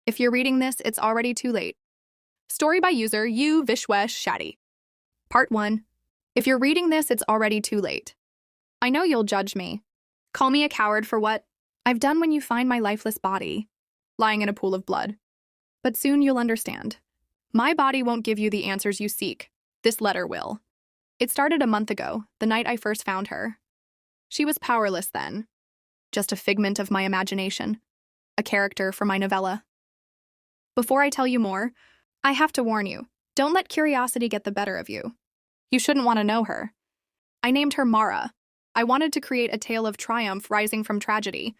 If you're reading this, it's already too late. Story by user U Vishwesh Shadi. Part 1. If you're reading this, it's already too late. I know you'll judge me. Call me a coward for what I've done when you find my lifeless body, lying in a pool of blood. But soon you'll understand. My body won't give you the answers you seek. This letter will. It started a month ago, the night I first found her. She was powerless then. Just a figment of my imagination. A character for my novella. Before I tell you more, I have to warn you, don't let curiosity get the better of you. You shouldn't want to know her. I named her Mara. I wanted to create a tale of triumph rising from tragedy.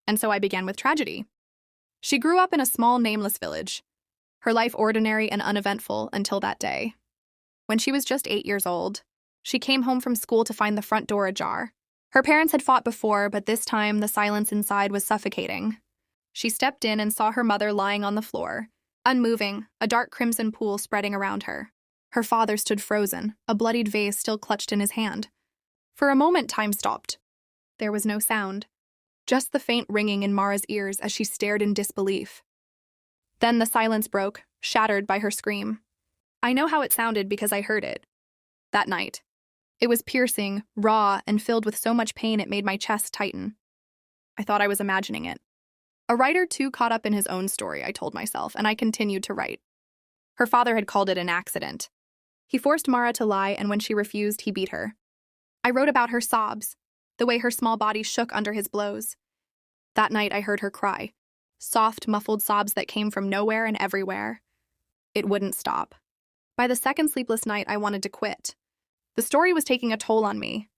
And so I began with tragedy. She grew up in a small, nameless village. Her life ordinary and uneventful until that day. When she was just 8 years old, she came home from school to find the front door ajar. Her parents had fought before, but this time the silence inside was suffocating. She stepped in and saw her mother lying on the floor, unmoving, a dark crimson pool spreading around her. Her father stood frozen, a bloodied vase still clutched in his hand. For a moment, time stopped. There was no sound, just the faint ringing in Mara's ears as she stared in disbelief. Then the silence broke, shattered by her scream. I know how it sounded because I heard it. That night. It was piercing, raw, and filled with so much pain it made my chest tighten. I thought I was imagining it. A writer too caught up in his own story, I told myself, and I continued to write. Her father had called it an accident. He forced Mara to lie, and when she refused, he beat her. I wrote about her sobs, the way her small body shook under his blows. That night I heard her cry, soft, muffled sobs that came from nowhere and everywhere. It wouldn't stop. By the second sleepless night, I wanted to quit. The story was taking a toll on me,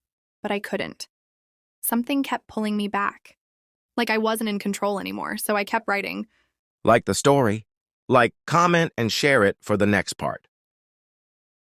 but I couldn't. Something kept pulling me back. Like I wasn't in control anymore, so I kept writing. Like the story? Like, comment and share it for the next part.